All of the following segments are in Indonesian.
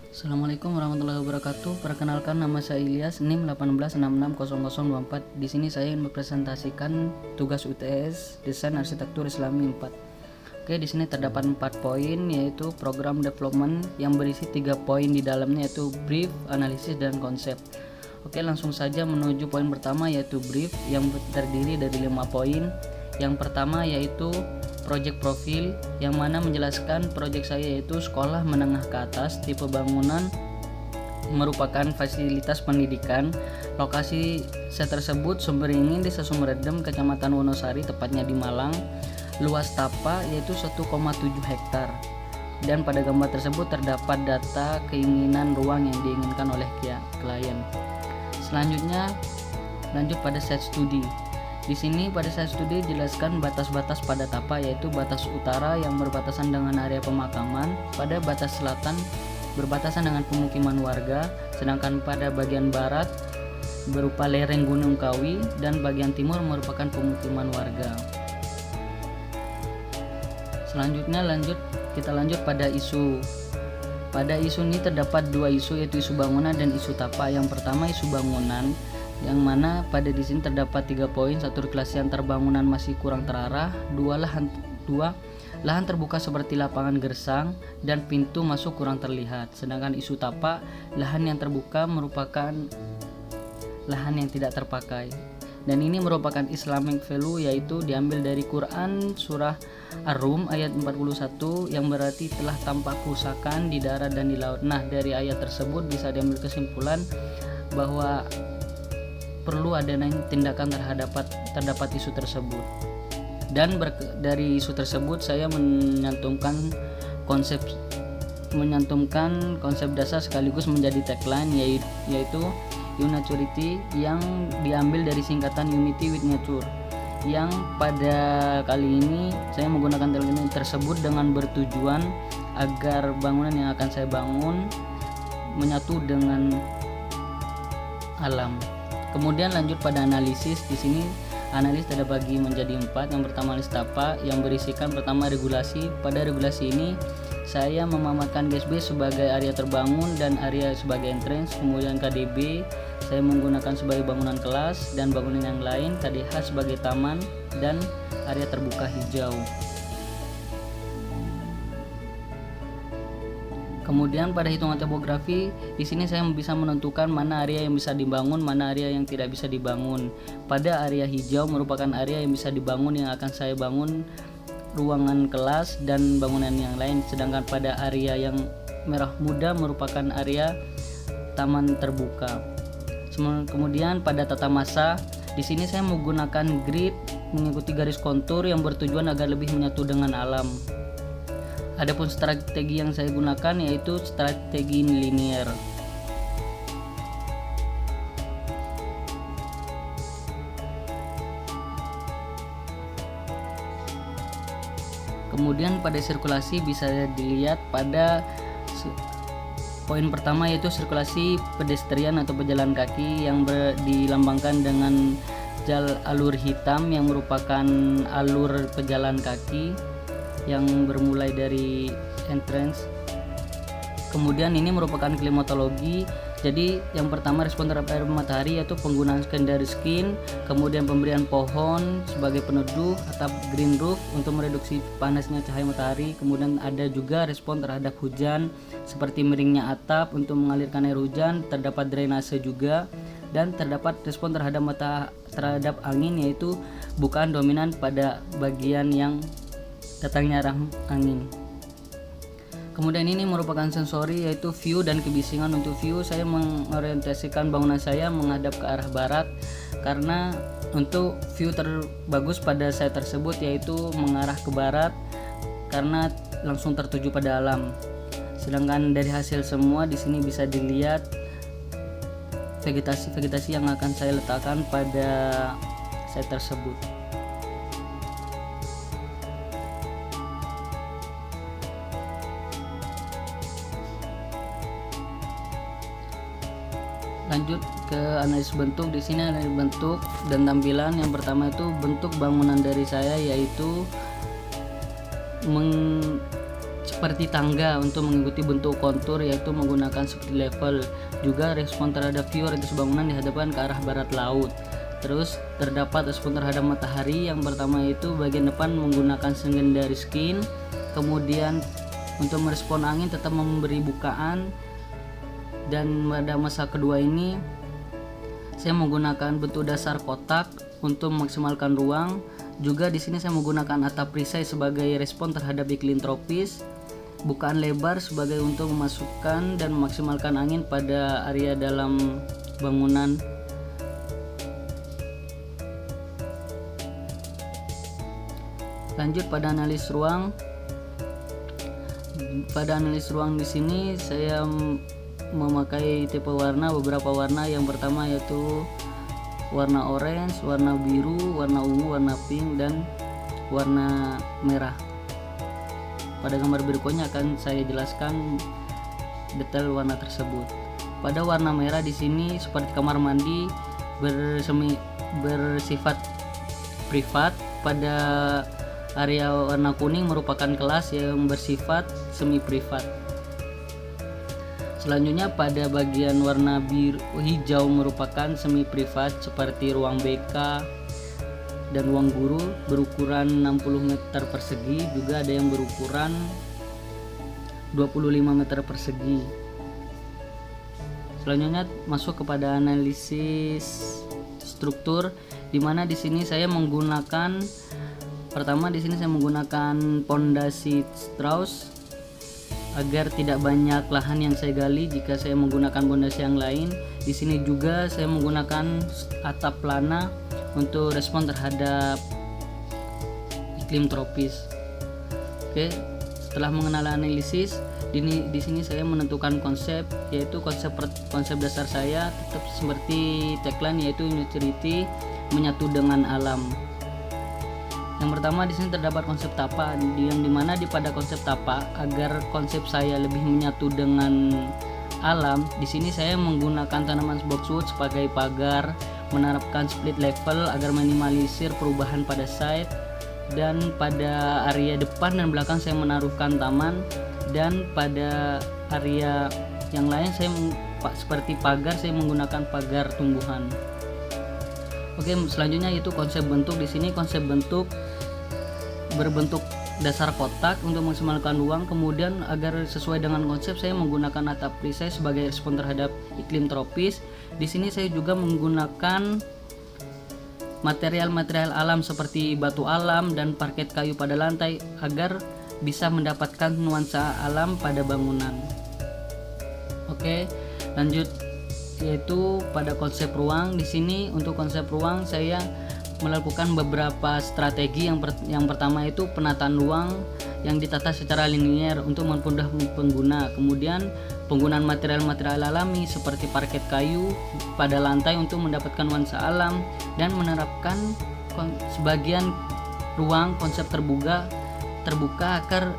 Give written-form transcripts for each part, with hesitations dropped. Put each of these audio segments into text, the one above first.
Assalamualaikum warahmatullahi wabarakatuh. Perkenalkan, nama saya Ilyas, NIM 18660024. Di sini saya ingin mempresentasikan tugas UTS Desain Arsitektur Islami 4. Oke, di sini terdapat 4 poin, yaitu program development yang berisi 3 poin di dalamnya, yaitu brief, analisis, dan konsep. Oke, langsung saja menuju poin pertama, yaitu brief, yang terdiri dari 5 poin. Yang pertama yaitu project profil, yang mana menjelaskan project saya yaitu sekolah menengah ke atas, tipe bangunan merupakan fasilitas pendidikan. Lokasi saya tersebut Sumberingin, Desa Sumberedem, Kecamatan Wonosari, tepatnya di Malang. Luas tapak yaitu 1,7 hektar. Dan pada gambar tersebut terdapat data keinginan ruang yang diinginkan oleh klien. Selanjutnya lanjut pada site studi. Di sini pada site studi dijelaskan batas-batas pada tapak, yaitu batas utara yang berbatasan dengan area pemakaman, pada batas selatan berbatasan dengan pemukiman warga, sedangkan pada bagian barat berupa lereng Gunung Kawi, dan bagian timur merupakan pemukiman warga. Selanjutnya kita lanjut pada isu. Pada isu ini terdapat 2 isu, yaitu isu bangunan dan isu tapak. Yang pertama isu bangunan, yang mana pada di sini terdapat 3 poin. 1, regulasi antar bangunan masih kurang terarah. 2, lahan terbuka seperti lapangan gersang dan pintu masuk kurang terlihat. Sedangkan isu tapak, lahan yang terbuka merupakan lahan yang tidak terpakai. Dan ini merupakan Islamic value, yaitu diambil dari Quran surah Ar-Rum ayat 41, yang berarti telah tampak kerusakan di darat dan di laut. Nah, dari ayat tersebut bisa diambil kesimpulan bahwa perlu adanya tindakan terdapat isu tersebut. Dan dari isu tersebut saya menyantumkan konsep dasar sekaligus menjadi tagline, yaitu Unaturity, yang diambil dari singkatan Unity with Nature, yang pada kali ini saya menggunakan tagline tersebut dengan bertujuan agar bangunan yang akan saya bangun menyatu dengan alam. Kemudian lanjut pada analisis. Di sini analis terbagi menjadi 4. Yang pertama analis tapak, yang berisikan pertama regulasi. Pada regulasi ini saya memamatkan GSB sebagai area terbangun dan area sebagai entrance. Kemudian KDB saya menggunakan sebagai bangunan kelas dan bangunan yang lain. KDH sebagai taman dan area terbuka hijau. Kemudian pada hitungan topografi, di sini saya bisa menentukan mana area yang bisa dibangun, mana area yang tidak bisa dibangun. Pada area hijau merupakan area yang bisa dibangun, yang akan saya bangun ruangan kelas dan bangunan yang lain. Sedangkan pada area yang merah muda merupakan area taman terbuka. Kemudian pada tata masa, di sini saya menggunakan grid mengikuti garis kontur yang bertujuan agar lebih menyatu dengan alam. Adapun strategi yang saya gunakan yaitu strategi linear. Kemudian pada sirkulasi bisa dilihat pada poin pertama, yaitu sirkulasi pedestrian atau pejalan kaki, yang dilambangkan dengan alur hitam yang merupakan alur pejalan kaki yang bermulai dari entrance. Kemudian ini merupakan klimatologi. Jadi yang pertama respon terhadap air matahari, yaitu penggunaan secondary skin, kemudian pemberian pohon sebagai peneduh, atap green roof untuk mereduksi panasnya cahaya matahari. Kemudian ada juga respon terhadap hujan seperti miringnya atap untuk mengalirkan air hujan, terdapat drainase juga, dan terdapat respon terhadap angin, yaitu bukaan dominan pada bagian yang datangnya arah angin. Kemudian ini merupakan sensori, yaitu view dan kebisingan. Untuk view saya mengorientasikan bangunan saya menghadap ke arah barat, karena untuk view terbagus pada saya tersebut yaitu mengarah ke barat karena langsung tertuju pada alam. Sedangkan dari hasil semua di sini bisa dilihat vegetasi yang akan saya letakkan pada site tersebut. Lanjut ke analisis bentuk. Di sini analisis bentuk dan tampilan. Yang pertama itu bentuk bangunan dari saya, yaitu seperti tangga untuk mengikuti bentuk kontur, yaitu menggunakan split level. Juga respon terhadap view orientasi bangunan dihadapkan ke arah barat laut. Terus terdapat respon terhadap matahari. Yang pertama itu bagian depan menggunakan secondary skin. Kemudian untuk merespon angin tetap memberi bukaan. Dan pada masa kedua ini saya menggunakan bentuk dasar kotak untuk memaksimalkan ruang. Juga di sini saya menggunakan atap perisai sebagai respon terhadap iklim tropis. Bukaan lebar sebagai untuk memasukkan dan memaksimalkan angin pada area dalam bangunan. Lanjut pada analis ruang. Pada analis ruang di sini saya memakai tipe warna, beberapa warna. Yang pertama yaitu warna orange, warna biru, warna ungu, warna pink, dan warna merah. Pada gambar berikutnya akan saya jelaskan detail warna tersebut. Pada warna merah di sini seperti kamar mandi bersifat privat. Pada area warna kuning merupakan kelas yang bersifat semi privat. Selanjutnya pada bagian warna biru hijau merupakan semi privat seperti ruang BK dan ruang guru berukuran 60 meter persegi, juga ada yang berukuran 25 meter persegi. Selanjutnya masuk kepada analisis struktur, di mana di sini saya menggunakan pondasi Strauss agar tidak banyak lahan yang saya gali jika saya menggunakan pondasi yang lain. Di sini juga saya menggunakan atap plana untuk respon terhadap iklim tropis. Oke, setelah mengenal analisis, di sini saya menentukan konsep, yaitu konsep dasar saya tetap seperti tagline, yaitu neutrality, menyatu dengan alam. Yang pertama di sini terdapat konsep tapa, yang dimana pada konsep tapa, agar konsep saya lebih menyatu dengan alam, di sini saya menggunakan tanaman boxwood sebagai pagar, menerapkan split level agar minimalisir perubahan pada site, dan pada area depan dan belakang saya menaruhkan taman, dan pada area yang lain saya seperti pagar, saya menggunakan pagar tumbuhan. Oke, selanjutnya itu konsep bentuk. Di sini konsep bentuk berbentuk dasar kotak untuk memaksimalkan ruang. Kemudian agar sesuai dengan konsep, saya menggunakan atap perisai sebagai respon terhadap iklim tropis. Di sini saya juga menggunakan material-material alam seperti batu alam dan parket kayu pada lantai agar bisa mendapatkan nuansa alam pada bangunan. Oke, lanjut yaitu pada konsep ruang. Di sini untuk konsep ruang saya melakukan beberapa strategi. Yang pertama itu penataan ruang yang ditata secara linier untuk mempermudah pengguna. Kemudian penggunaan material-material alami seperti parket kayu pada lantai untuk mendapatkan nuansa alam, dan menerapkan sebagian ruang konsep terbuka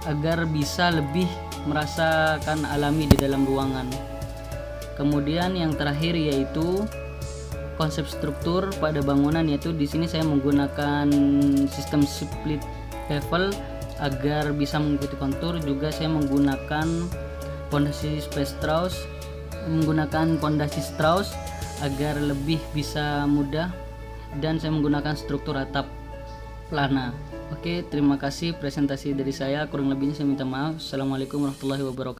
agar bisa lebih merasakan alami di dalam ruangan. Kemudian yang terakhir yaitu konsep struktur pada bangunan, yaitu di sini saya menggunakan sistem split level agar bisa mengikuti kontur. Juga saya menggunakan pondasi Strauss agar lebih bisa mudah, dan saya menggunakan struktur atap plana. Oke, terima kasih presentasi dari saya. Kurang lebihnya saya minta maaf. Assalamualaikum warahmatullahi wabarakatuh.